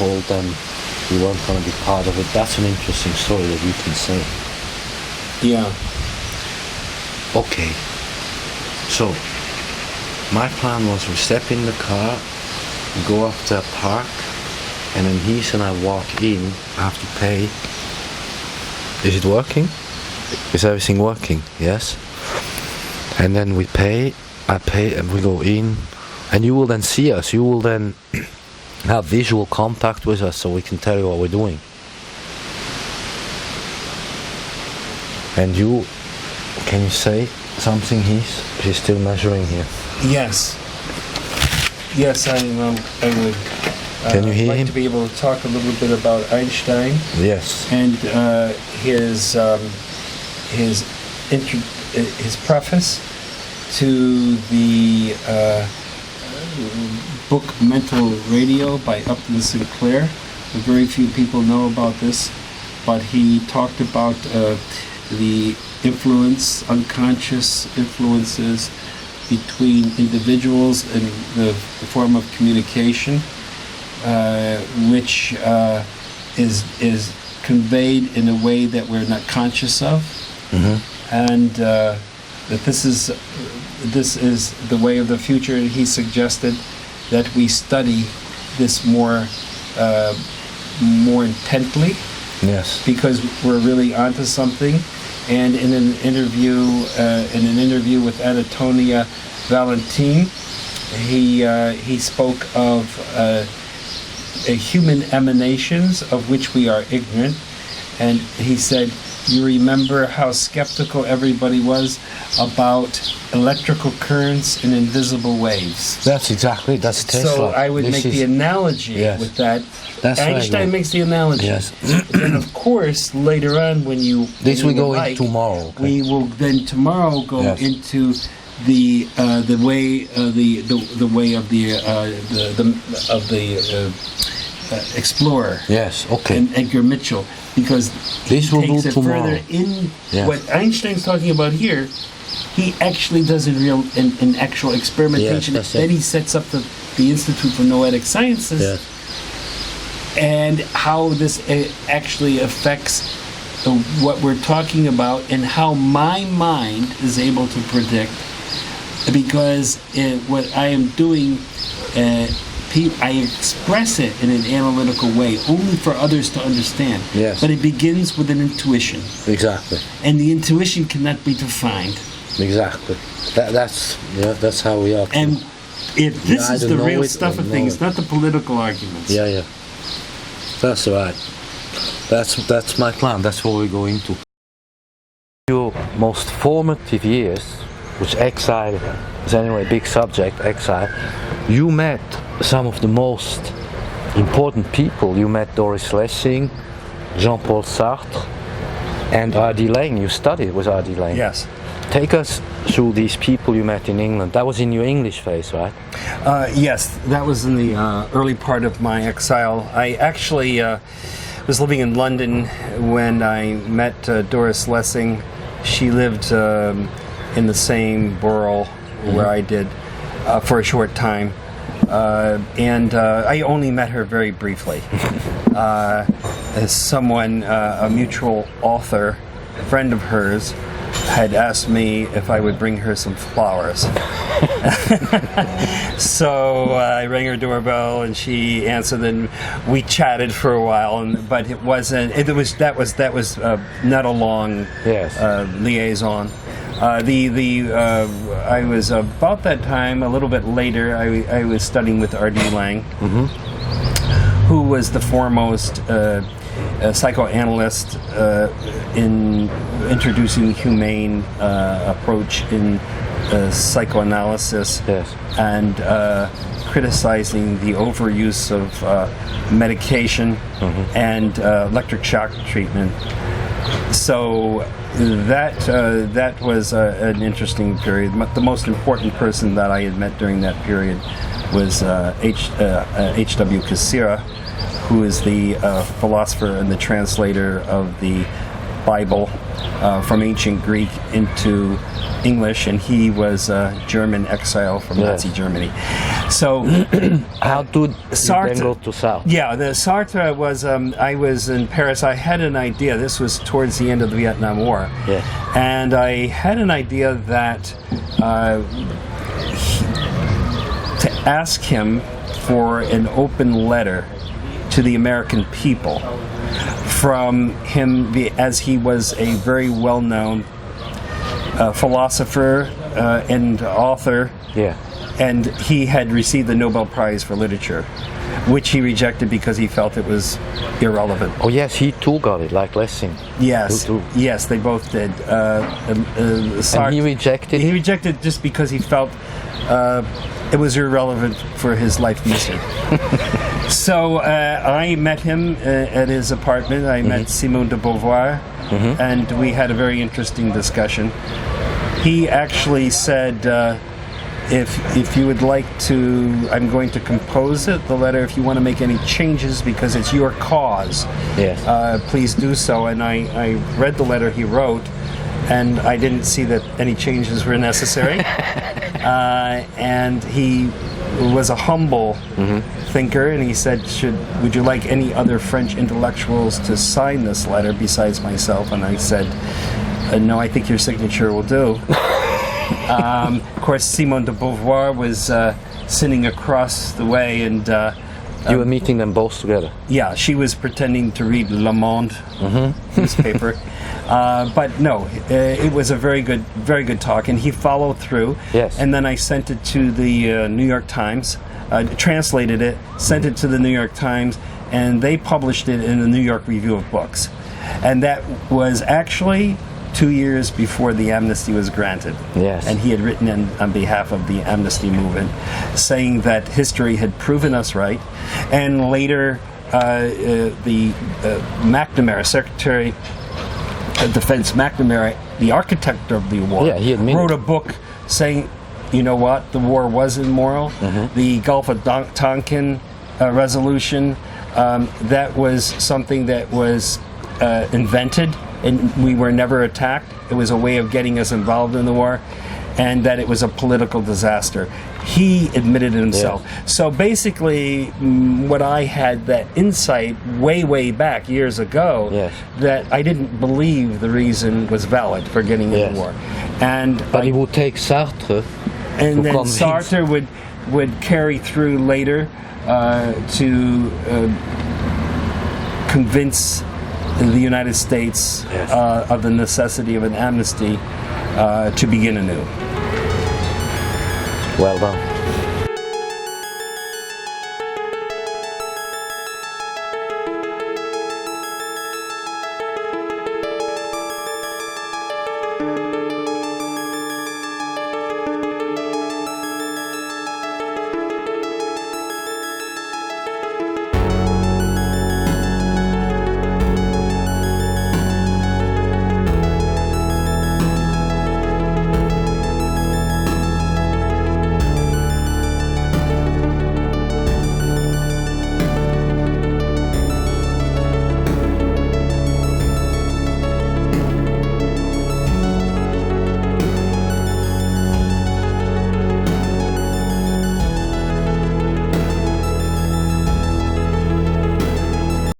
told them we weren't going to be part of it. That's an interesting story that you can say. Yeah. Okay. So, my plan was we step in the car, go up to a park, and then Heath and I walk in. I have to pay. Is it working? Is everything working? Yes. And then we pay. I pay, and we go in, and you will then see us. You will then have visual contact with us, so we can tell you what we're doing. And you, can you say something, Heath? He's still measuring here. Yes. Yes, I would. Can you hear like him? to be able to talk a little bit about Einstein. Yes. And his preface to the book Mental Radio by Upton Sinclair. Very few people know about this, but he talked about the unconscious influences between individuals and the form of communication, which is conveyed in a way that we're not conscious of, and that this is the way of the future. And he suggested that we study this more intently. Yes. Because we're really onto something. And in an interview with Antonia Valentin, he spoke of human emanations of which we are ignorant, and he said, you remember how skeptical everybody was about electrical currents and invisible waves. That's Tesla. So I would make the analogy with that. That's Einstein makes the analogy. Yes. And of course, later on, when you we go into tomorrow. Okay. We will then tomorrow go into the way of the explorer. Yes. Okay. And Edgar Mitchell, because this will takes do it tomorrow. further in what Einstein's talking about here. He actually does in actual experimentation. Yes, then he sets up the Institute for Noetic Sciences. Yes. And how this actually affects what we're talking about, and how my mind is able to predict, because what I am doing, I express it in an analytical way, only for others to understand. Yes. But it begins with an intuition. Exactly. And the intuition cannot be defined. Exactly. That's how we are. And if this is the real stuff of things, not the political arguments. Yeah. That's right. That's my plan. That's what we're going to. Your most formative years, which exile is anyway a big subject, exile, you met some of the most important people. You met Doris Lessing, Jean-Paul Sartre, and R.D. Laing. You studied with R.D. Laing. Yes. Take us through these people you met in England. That was in your English phase, right? Yes, that was in the early part of my exile. I actually was living in London when I met Doris Lessing. She lived in the same borough where I did for a short time. And I only met her very briefly. As someone, a mutual author, a friend of hers, had asked me if I would bring her some flowers. So I rang her doorbell and she answered, and we chatted for a while. But it wasn't. That was not a long liaison. I was about that time, a little bit later. I was studying with R.D. Laing, who was the foremost psychoanalyst in introducing the humane approach in psychoanalysis, and criticizing the overuse of medication and electric shock treatment. So that was an interesting period. The most important person that I had met during that period was H.W. Cassira, who is the philosopher and the translator of the Bible from ancient Greek into English, and he was a German exile from Nazi Germany. So, how did you then go to Sartre? Yeah, the Sartre was. I was in Paris. I had an idea. This was towards the end of the Vietnam War, and I had an idea that to ask him for an open letter to the American people from him, as he was a very well-known philosopher and author, and he had received the Nobel Prize for Literature, which he rejected because he felt it was irrelevant. Oh yes, he too got it, like Lessing. Yes, yes, they both did. And he rejected it? He rejected just because he felt it was irrelevant for his life mission. So I met him at his apartment. I met Simone de Beauvoir, and we had a very interesting discussion. He actually said, if you would like to, I'm going to compose it, the letter, if you want to make any changes because it's your cause, please do so. And I read the letter he wrote, and I didn't see that any changes were necessary. And he was a humble thinker, and he said, would you like any other French intellectuals to sign this letter besides myself? And I said, no, I think your signature will do. Of course, Simone de Beauvoir was sitting across the way, and you were meeting them both together. Yeah, she was pretending to read Le Monde newspaper, but no, it was a very good talk, and he followed through. Yes. And then I sent it to the New York Times, translated it, sent it to the New York Times, and they published it in the New York Review of Books, and that was actually 2 years before the amnesty was granted. Yes. And he had written on behalf of the amnesty movement, saying that history had proven us right. And later, the McNamara, Secretary of Defense McNamara, the architect of the war, wrote a book saying, you know what, the war was immoral. The Gulf of Tonkin resolution, that was something that was invented, and we were never attacked. It was a way of getting us involved in the war, and that it was a political disaster. He admitted it himself. So basically, what I had that insight way back years ago, that I didn't believe the reason was valid for getting in the war. But it would take Sartre, and then Sartre would carry through later to convince the United States of the necessity of an amnesty to begin anew. Well done.